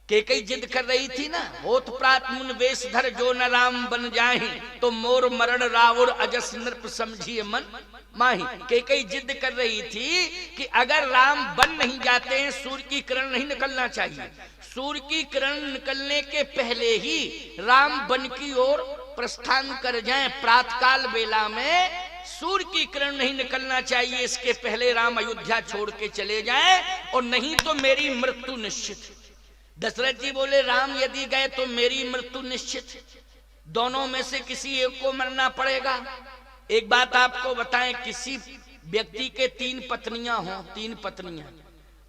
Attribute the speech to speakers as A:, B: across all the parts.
A: कैकेयी जिद कर रही थी ना, होत प्रात मुन वेश धर जो न राम बन जाहि, तो मोर मरण रावुर अजस नृप समझिए मन माही। कैकेयी जिद कर रही थी कि अगर राम बन नहीं जाते हैं, सूर्य की किरण नहीं निकलना चाहिए, सूर्य की किरण निकलने के पहले ही राम वन की ओर प्रस्थान कर जाएं, प्रातकाल बेला में सूर्य की किरण नहीं निकलना चाहिए, इसके पहले राम अयोध्या छोड़ के चले जाएं, और नहीं तो मेरी मृत्यु निश्चित। दशरथ जी बोले राम यदि गए तो मेरी मृत्यु निश्चित, दोनों में से किसी एक को मरना पड़ेगा। एक बात आपको बताएं, किसी व्यक्ति के 3 पत्नियां हों, 3 पत्नियां,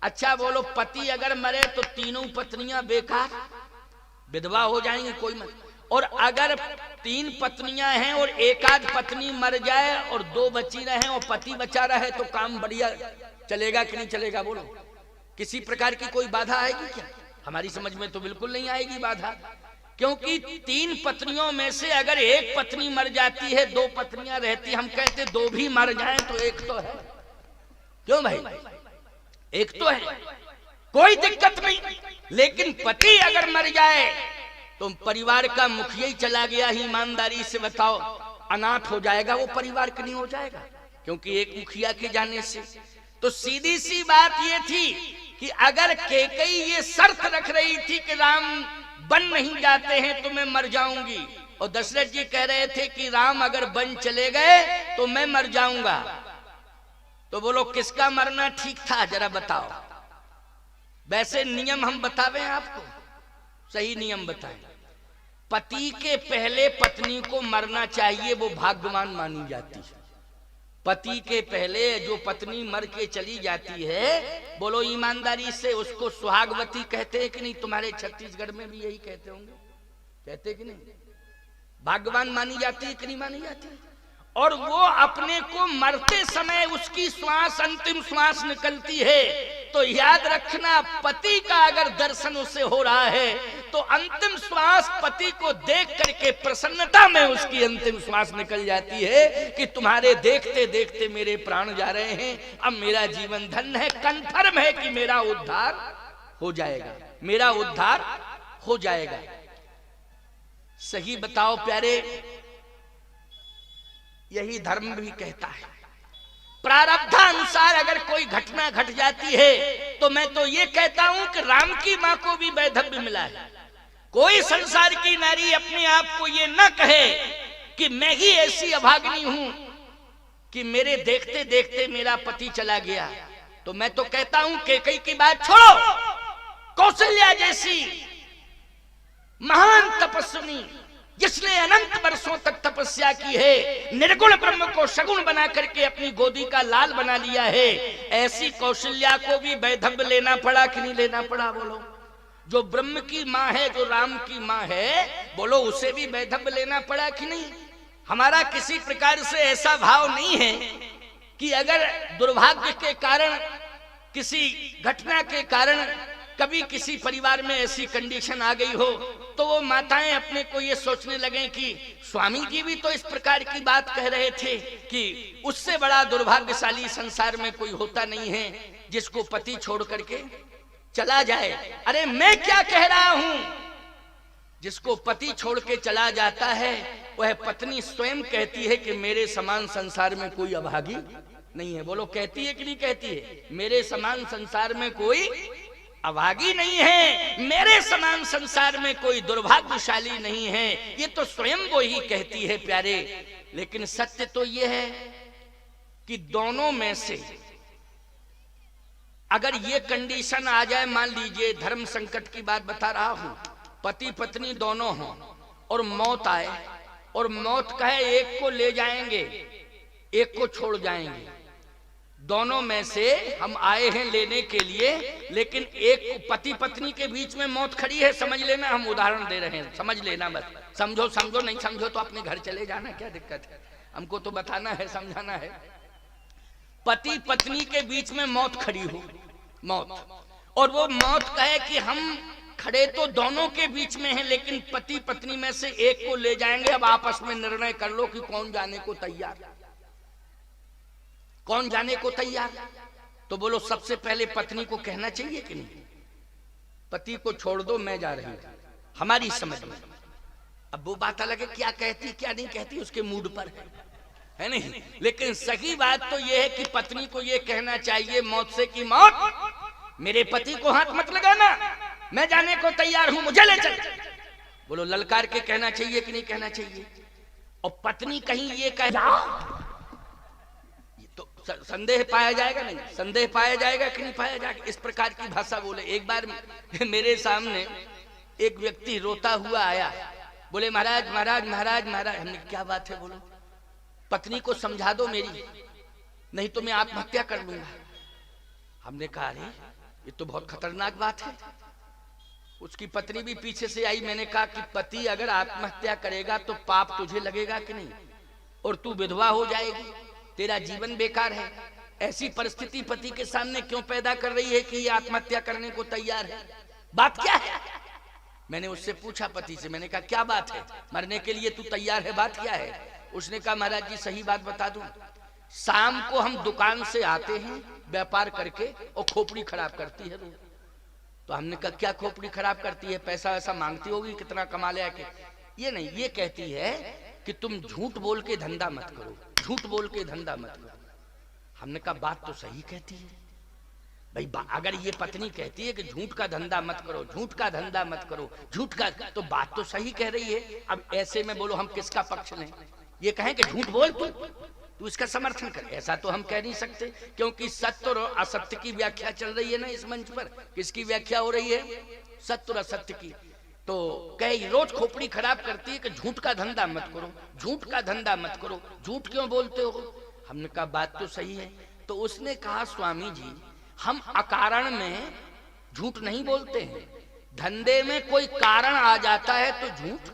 A: अच्छा बोलो पति अगर मरे तो तीनों पत्नियां बेकार विधवा हो जाएंगी, कोई मत। और अगर 3 पत्नियां हैं और एक आध पत्नी मर जाए और 2 बची रहे और पति बचा रहे तो काम बढ़िया चलेगा कि नहीं चलेगा? बोलो, किसी प्रकार की कोई बाधा आएगी क्या? हमारी समझ में तो बिल्कुल नहीं आएगी बाधा, क्योंकि 3 पत्नियों में से अगर एक पत्नी मर जाती है, 2 पत्नियां रहती, हम कहते 2 भी मर जाएं तो एक तो है। क्यों भाई, एक तो है, कोई दिक्कत नहीं। लेकिन पति अगर मर जाए तो परिवार का मुखिया ही चला गया ही, ईमानदारी से बताओ, अनाथ हो जाएगा वो परिवार कि नहीं हो जाएगा? क्योंकि एक मुखिया के जाने से। तो सीधी सी बात ये थी कि अगर कैकेयी ये शर्त रख रही थी कि राम बन नहीं जाते हैं तो मैं मर जाऊंगी, और दशरथ जी कह रहे थे कि राम अगर बन चले गए तो मैं मर जाऊंगा, तो बोलो किसका मरना ठीक था जरा बताओ। वैसे नियम हम बतावें आपको, सही नियम बताएं। पति के पहले पत्नी को मरना चाहिए, वो भाग्यवान मानी जाती है। पति के पहले जो पत्नी मर के चली जाती है, बोलो ईमानदारी से, उसको सुहागवती कहते हैं कि नहीं? तुम्हारे छत्तीसगढ़ में भी यही कहते होंगे, कहते कि नहीं? भाग्यवान मानी जाती है कि नहीं मानी जाती? और वो अपने को मरते समय उसकी श्वास, अंतिम श्वास निकलती है, तो याद रखना पति का अगर दर्शन उसे हो रहा है तो अंतिम श्वास पति को देख करके प्रसन्नता में उसकी अंतिम श्वास निकल जाती है कि तुम्हारे देखते देखते मेरे प्राण जा रहे हैं, अब मेरा जीवन धन्य है, कन्फर्म है कि मेरा उद्धार हो जाएगा, मेरा उद्धार हो जाएगा। सही बताओ प्यारे, यही धर्म भी कहता है। प्रारब्धानुसार अगर कोई घटना घट जाती है तो मैं तो ये कहता हूं कि राम की मां को भी वैधव्य मिला है। कोई संसार की नारी अपने आप को ये न कहे कि मैं ही ऐसी अभागिनी हूं कि मेरे देखते देखते मेरा पति चला गया। तो मैं तो कहता हूं कैकेयी की बात छोड़ो, कौशल्या जैसी महान तपस्विनी जिसने अनंत वर्षों तक तपस्या की है, निर्गुण ब्रह्म को सगुण बना करके अपनी गोदी का लाल बना लिया है, ऐसी कौशल्या को भी वैधव्य लेना पड़ा कि नहीं लेना पड़ा? बोलो, जो ब्रह्म की मां है, जो राम की मां है, बोलो उसे भी वैधव्य लेना पड़ा कि नहीं? हमारा किसी प्रकार से ऐसा भाव नहीं है कि अगर दुर्भाग्य के कारण, किसी घटना के कारण कभी किसी परिवार में ऐसी कंडीशन आ गई हो तो वो माताएं अपने को ये सोचने लगे कि स्वामी जी भी तो इस प्रकार की बात कह रहे थे कि उससे बड़ा दुर्भाग्यशाली संसार में कोई होता नहीं है जिसको पति छोड़ करके चला जाए। अरे मैं क्या कह रहा हूं, जिसको पति छोड़ के चला जाता है वह पत्नी स्वयं कहती है कि मेरे समान संसार में कोई अभागी नहीं है। बोलो, कहती है कि नहीं कहती है? मेरे समान संसार में कोई अभागी नहीं है, मेरे समान संसार में कोई दुर्भाग्यशाली नहीं है, ये तो स्वयं वो ही कहती है प्यारे। लेकिन सत्य तो ये है कि दोनों में से अगर ये कंडीशन आ जाए, मान लीजिए धर्म संकट की बात बता रहा हूं, पति पत्नी दोनों हों और मौत आए और मौत कहे एक को ले जाएंगे एक को छोड़ जाएंगे, दोनों में से हम आए हैं लेने के लिए, लेकिन एक पति पत्नी के बीच में मौत खड़ी है, समझ लेना, हम उदाहरण दे रहे हैं, समझ लेना, बस समझो, समझो नहीं समझो तो अपने घर चले जाना, क्या दिक्कत है, हमको तो बताना है, समझाना है। पति पत्नी के बीच में मौत खड़ी हो, मौत, और वो मौत कहे कि हम खड़े तो दोनों के बीच में हैं, लेकिन पति पत्नी में से एक को ले जाएंगे, अब आपस में निर्णय कर लो कि कौन जाने को तैयार, कौन जाने को तैयार। तो बोलो सबसे पहले पत्नी को कहना चाहिए कि नहीं? पति को छोड़ दो, मैं जा रही हूं, हमारी समझ में। अब वो बात अलग है, क्या कहती क्या नहीं कहती उसके मूड पर है नहीं, लेकिन सही बात तो यह है कि पत्नी को यह कहना चाहिए मौत से कि मौत मेरे पति को हाथ मत लगाना, मैं जाने को तैयार हूं, मुझे ले चल। बोलो ललकार के कहना चाहिए कि नहीं कहना चाहिए? और पत्नी कहीं ये कह तो संदेह पाया जाएगा नहीं, संदेह पाया जाएगा कि नहीं पाया जाएगा, इस प्रकार की भाषा बोले। एक बार मेरे सामने एक व्यक्ति रोता हुआ आया, बोले महाराज महाराज महाराज महाराज। हमने क्या बात है? बोलो पत्नी को समझा दो मेरी, नहीं तो मैं आत्महत्या कर लूंगा। हमने कहा अरे ये तो बहुत खतरनाक बात है। उसकी पत्नी भी पीछे से आई। मैंने कहा कि पति अगर आत्महत्या करेगा तो पाप तुझे लगेगा कि नहीं, और तू विधवा हो जाएगी, तेरा जीवन बेकार है। ऐसी परिस्थिति पति के सामने क्यों पैदा कर रही है कि ये आत्महत्या करने को तैयार है? बात क्या है? मैंने उससे पूछा पति से, मैंने कहा क्या बात है, मरने के लिए तू तैयार है, बात क्या है? उसने कहा महाराज जी सही बात बता दूं, शाम को हम दुकान से आते हैं व्यापार करके और खोपड़ी खराब करती है। तो हमने कहा क्या खोपड़ी खराब करती है? पैसा वैसा मांगती होगी, कितना कमा लिया के? ये नहीं, ये कहती है कि तुम झूठ बोल के धंधा मत करो, झूठ बोल के धंधा मत करो। हमने कहा बात तो सही कहती है भाई, अगर ये पत्नी कहती है कि झूठ का धंधा मत करो, झूठ का धंधा मत करो, झूठ का, तो बात तो सही कह रही है। अब ऐसे में बोलो हम किसका पक्ष लें? ये कहें कि झूठ बोल तू इसका समर्थन कर, ऐसा तो हम कह नहीं सकते, क्योंकि सत्य और असत्य की व्याख्या चल रही है ना इस मंच पर। किसकी व्याख्या हो रही है? सत्य और असत्य की। तो कहे रोज खोपड़ी खराब करती है कि झूठ का धंधा मत करो, झूठ का धंधा मत करो, झूठ क्यों बोलते हो? हमने कहा बात तो सही है। तो उसने कहा स्वामी जी हम अकारण में झूठ नहीं बोलते हैं, धंधे में कोई कारण आ जाता है तो झूठ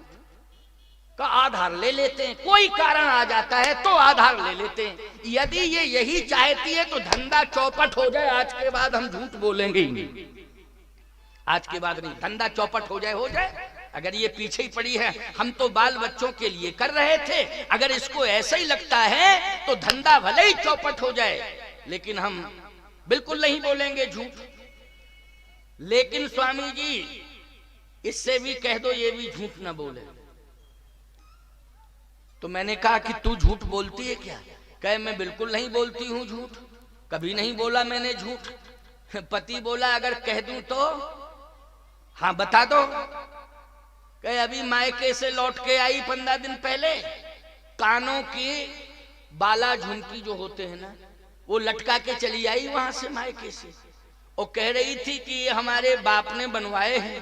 A: का आधार ले लेते हैं, कोई कारण आ जाता है तो आधार ले लेते हैं। यदि ये यही चाहती है तो धंधा चौपट हो जाए, आज के बाद हम झूठ बोलेंगे ही नहीं, आज के बाद नहीं, धंधा चौपट हो जाए। अगर ये पीछे ही पड़ी है, हम तो बाल बच्चों के लिए कर रहे थे, अगर इसको ऐसा ही लगता है तो धंधा भले ही चौपट हो जाए, लेकिन हम बिल्कुल नहीं बोलेंगे झूठ। लेकिन स्वामी जी इससे भी कह दो ये भी झूठ ना बोले। तो मैंने कहा कि तू झूठ बोलती है क्या? कहे मैं बिल्कुल नहीं बोलती हूँ झूठ, कभी नहीं बोला मैंने झूठ। पति बोला अगर कह दूं तो? हाँ बता दो। कहे अभी मायके से लौट के आई 15 दिन पहले, कानों की बाला झुमकी जो होते हैं ना वो लटका के चली आई वहां से मायके से, और कह रही थी कि ये हमारे बाप ने बनवाए हैं।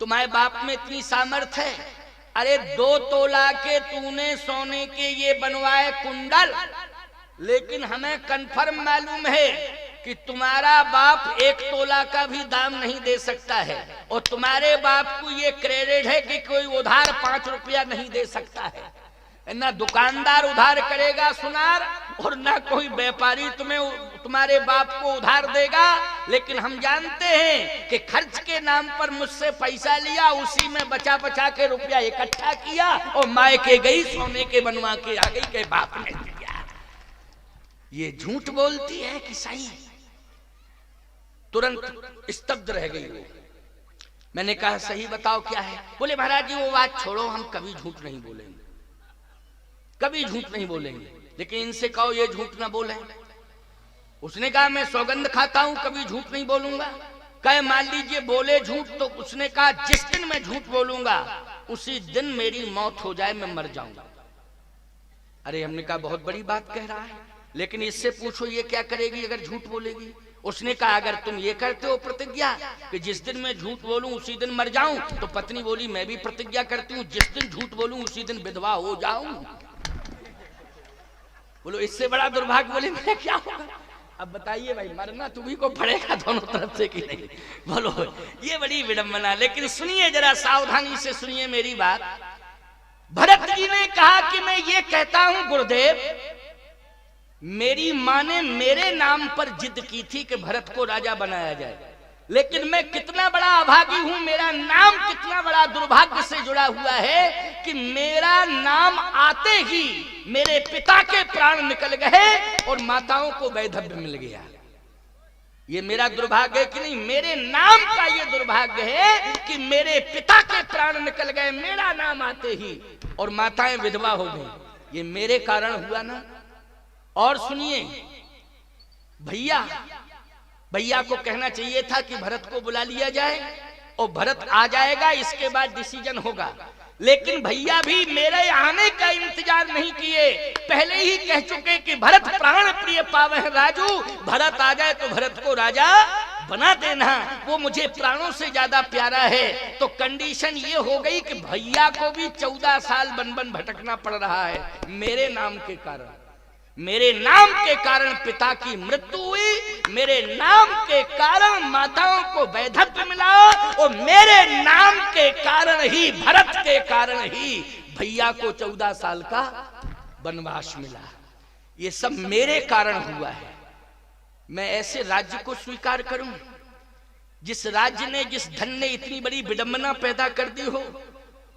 A: तुम्हारे बाप में इतनी सामर्थ्य है? अरे 2 तोला के तूने सोने के ये बनवाए कुंडल, लेकिन हमें कंफर्म मालूम है कि तुम्हारा बाप 1 तोला का भी दाम नहीं दे सकता है, और तुम्हारे बाप को ये क्रेडिट है कि कोई उधार 5 रुपया नहीं दे सकता है। ना दुकानदार उधार करेगा सुनार, और ना कोई व्यापारी तुम्हारे बाप को उधार देगा। लेकिन हम जानते हैं कि खर्च के नाम पर मुझसे पैसा लिया, उसी में बचा बचा के रुपया इकट्ठा किया और मायके गई सोने के बनवा के आ गई के बाप ने दिया। ये झूठ बोलती है कि सही? तुरंत स्तब्ध रह गई वो। मैंने कहा सही बताओ क्या है? बोले महाराज जी वो बात छोड़ो, हम कभी झूठ नहीं बोलेंगे, कभी झूठ नहीं बोलेंगे, लेकिन इनसे कहो ये झूठ ना बोले। उसने कहा मैं सौगंध खाता हूं कभी झूठ नहीं बोलूंगा। कहे मान लीजिए बोले झूठ, तो उसने कहा जिस दिन मैं झूठ बोलूंगा उसी दिन मेरी मौत हो जाए, मैं मर जाऊंगा। अरे हमने कहा बहुत बड़ी बात कह रहा है, लेकिन इससे पूछो ये क्या करेगी अगर झूठ बोलेगी? उसने कहा अगर तुम ये करते हो प्रतिज्ञा कि जिस दिन मैं झूठ बोलूं उसी दिन मर जाऊं, तो पत्नी बोली मैं भी प्रतिज्ञा करती हूं जिस दिन झूठ बोलूं उसी दिन विधवा हो जाऊं। बोलो इससे बड़ा दुर्भाग्य बोले मैं क्या होगा? अब बताइए भाई, मरना तुम्ही को पड़ेगा दोनों तरफ से कि नहीं? बोलो ये बड़ी विडंबना। लेकिन सुनिए जरा सावधानी से सुनिए मेरी बात। भरत जी ने कहा कि मैं ये कहता हूं गुरुदेव, मेरी मां ने मेरे नाम पर जिद की थी कि भरत को राजा बनाया जाए, लेकिन मैं कितना बड़ा अभागी हूं, मेरा नाम कितना बड़ा दुर्भाग्य से जुड़ा हुआ है कि मेरा नाम आते ही मेरे पिता के प्राण निकल गए और माताओं को वैधव्य मिल गया। ये मेरा दुर्भाग्य है कि नहीं? मेरे नाम का ये दुर्भाग्य है कि मेरे पिता के प्राण निकल गए मेरा नाम आते ही, और माताएं विधवा हो गई। ये मेरे कारण हुआ ना। और सुनिए, भैया को कहना चाहिए था कि भरत को बुला लिया जाए और भरत आ जाएगा, इसके बाद डिसीजन होगा। लेकिन भैया भी मेरे आने का इंतजार नहीं किए, पहले ही कह चुके कि भरत प्राण प्रिय पावे राजू, भरत आ जाए तो भरत को राजा बना देना, वो मुझे प्राणों से ज्यादा प्यारा है। तो कंडीशन ये हो गई कि भैया को भी 14 साल वन वन भटकना पड़ रहा है मेरे नाम के कारण। मेरे नाम के कारण पिता की मृत्यु हुई, मेरे नाम के कारण माताओं को वैधव्य मिला, और मेरे नाम के कारण ही, भरत के कारण ही भैया को 14 साल का वनवास मिला। ये सब मेरे कारण हुआ है। मैं ऐसे राज्य को स्वीकार करूं जिस राज्य ने, जिस धन ने इतनी बड़ी विडंबना पैदा कर दी हो,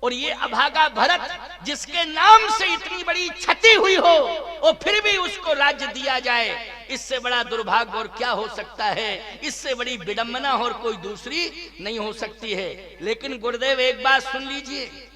A: और ये अभागा भरत जिसके नाम से इतनी बड़ी क्षति हुई हो, और फिर भी उसको राज्य दिया जाए? इससे बड़ा दुर्भाग्य और क्या हो सकता है? इससे बड़ी विडंबना और कोई दूसरी नहीं हो सकती है। लेकिन गुरुदेव एक बात सुन लीजिए,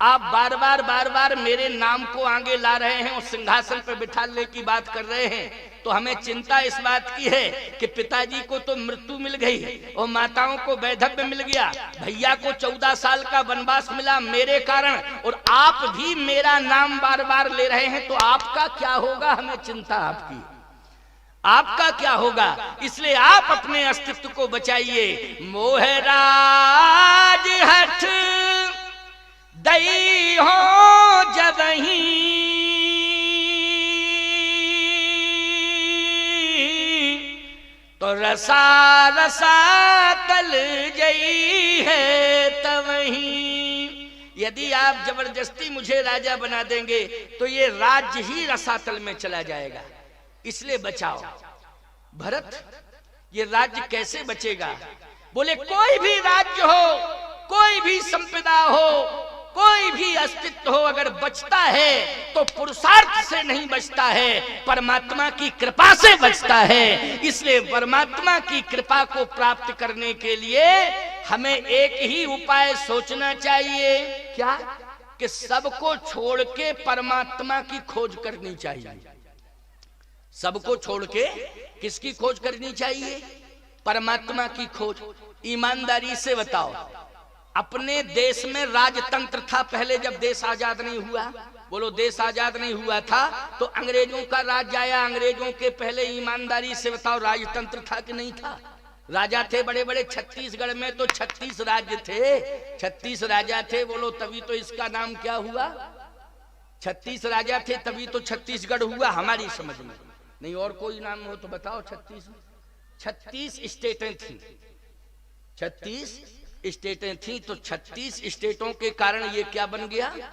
A: आप बार बार मेरे नाम को आगे ला रहे हैं और सिंहासन पर बिठाने की बात कर रहे हैं, तो हमें चिंता इस बात की है कि पिताजी को तो मृत्यु मिल गई और माताओं को वैधव्य मिल गया, भैया को 14 साल का वनवास मिला मेरे कारण, और आप भी मेरा नाम बार बार ले रहे हैं, तो आपका क्या होगा? हमें चिंता आपकी, आपका क्या होगा? इसलिए आप अपने अस्तित्व को बचाइए। मोहराज हठ दई हो जबही, तो रसा रसा तल जई है तवही। यदि आप जबरदस्ती मुझे राजा बना देंगे तो ये राज्य ही रसातल में चला जाएगा, इसलिए बचाओ। भरत, ये राज्य कैसे बचेगा? बोले कोई भी राज्य हो, कोई भी संपदा हो, कोई भी अस्तित्व हो, अगर बचता है तो पुरुषार्थ से नहीं बचता है, परमात्मा की कृपा से बचता है। इसलिए परमात्मा की कृपा को प्राप्त करने के लिए हमें एक ही उपाय सोचना चाहिए, क्या? कि सबको छोड़ के परमात्मा की खोज करनी चाहिए। सबको छोड़ के किसकी खोज करनी चाहिए? परमात्मा की खोज। ईमानदारी से बताओ, अपने देश में राजतंत्र था पहले, जब देश आजाद नहीं हुआ? बोलो, देश आजाद नहीं हुआ था तो अंग्रेजों का राज आया। अंग्रेजों के पहले ईमानदारी से बताओ राजतंत्र था कि नहीं था? राजा थे बड़े बड़े। छत्तीसगढ़ में तो 36 राज्य थे, 36 राजा थे। बोलो, तभी तो इसका नाम क्या हुआ? 36 राजा थे, तभी तो छत्तीसगढ़ हुआ हमारी समझ में। नहीं और कोई नाम हो तो बताओ। 36 स्टेटें थी, 36 स्टेटें थी, तो 36 स्टेटों के कारण ये क्या बन गया?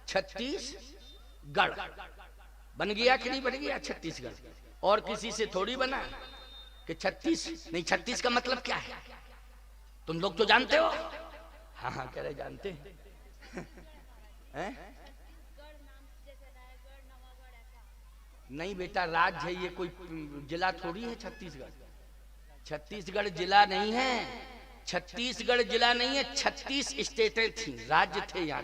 A: छत्तीसगढ़ बन गया कि नहीं बन गया? छत्तीसगढ़। और किसी से थोड़ी बना कि 36 नहीं। 36 का मतलब क्या है तुम लोग तो जानते हो? हाँ हाँ, कह रहे जानते हैं। नहीं बेटा, राज्य है ये, कोई जिला थोड़ी है छत्तीसगढ़। छत्तीसगढ़ जिला नहीं है, छत्तीसगढ़ जिला नहीं है। 36 स्टेटें थी, राज्य थे यहाँ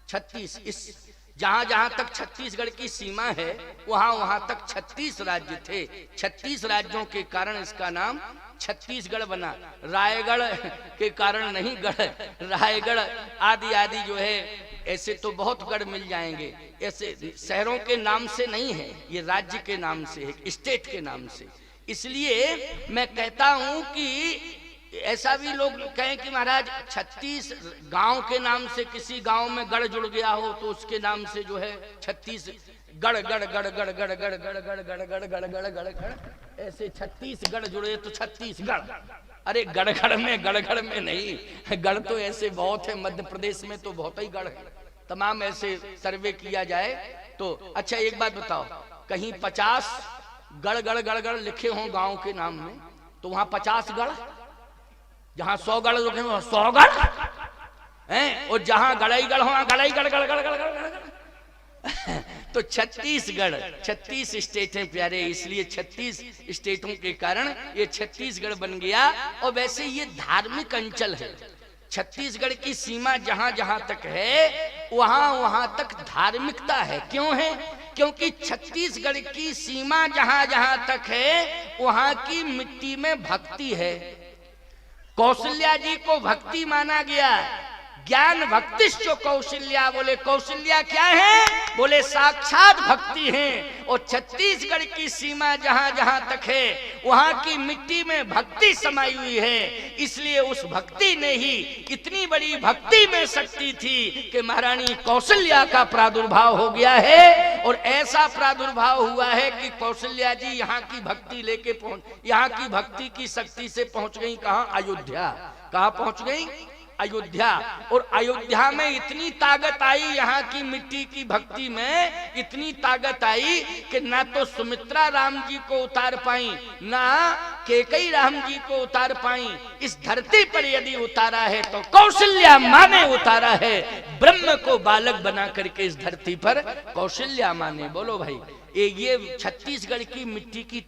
A: 36। इस जहां जहां तक छत्तीसगढ़ की सीमा है वहां वहां तक 36 राज्य थे। 36 राज्यों के कारण इसका नाम छत्तीसगढ़ बना। रायगढ़ के कारण नहीं, गढ़, रायगढ़ आदि आदि जो है, ऐसे तो बहुत गढ़ मिल जाएंगे। ऐसे शहरों के नाम से नहीं है, ये राज्य के नाम से है, स्टेट के नाम से। इसलिए मैं कहता हूं कि ऐसा भी लोग कहें कि महाराज 36 गांव के नाम से किसी गांव में गढ़ जुड़ गया हो तो उसके नाम से जो है 36 गढ़ गढ़ गढ़ गढ़ गढ़ गढ़ गढ़ गढ़ गढ़ गढ़ गढ़ गढ़ गढ़ गढ़ ऐसे 36 गढ़ जुड़े तो छत्तीसगढ़। अरे गढ़ में नहीं, गढ़ तो ऐसे बहुत है, मध्य प्रदेश में तो बहुत ही गढ़ है। तमाम ऐसे सर्वे किया जाए तो। अच्छा एक बात बताओ, कहीं 50 गढ़ गढ़ गढ़ गढ़ लिखे हों गांव के नाम में तो वहां 50 गढ़, जहां 100 गढ़ लिखे हों 100 गढ़ हैं, और जहां गढ़ई गढ़ हो गढ़ई गढ़ गढ़ गढ़ गढ़ गढ़। तो छत्तीसगढ़, 36 स्टेट हैं प्यारे, इसलिए 36 स्टेटों के कारण ये छत्तीसगढ़ बन गया। और वैसे ये धार्मिक अंचल है। छत्तीसगढ़ की सीमा जहां जहां तक है वहां वहां तक धार्मिकता है। क्यों है? क्योंकि छत्तीसगढ़ की सीमा जहां जहां तक है वहां की मिट्टी में भक्ति है। कौशल्या जी को भक्ति माना गया। ज्ञान भक्तिश्च कौशल्या, बोले कौशल्या क्या है? बोले साक्षात भक्ति है। और छत्तीसगढ़ की सीमा जहां जहां तक है वहां की मिट्टी में भक्ति समाई हुई है। इसलिए उस भक्ति ने ही, इतनी बड़ी भक्ति में शक्ति थी कि महारानी कौशल्या का प्रादुर्भाव हो गया है। और ऐसा प्रादुर्भाव हुआ है कि कौशल्या जी यहाँ की भक्ति लेके यहाँ की भक्ति की शक्ति से पहुंच गई कहाँ? अयोध्या। कहाँ पहुंच गई? अयोध्या। और अयोध्या में इतनी ताकत आई, यहाँ की मिट्टी की भक्ति में इतनी ताकत आई कि ना तो सुमित्रा राम जी को उतार पाई, ना कैकेयी राम जी को उतार पाई। इस धरती पर यदि उतारा है तो कौशल्या माँ ने उतारा है। ब्रह्म को बालक बना करके इस धरती पर कौशल्या माँ ने। बोलो भाई, ये छत्तीसगढ़ की मिट्टी की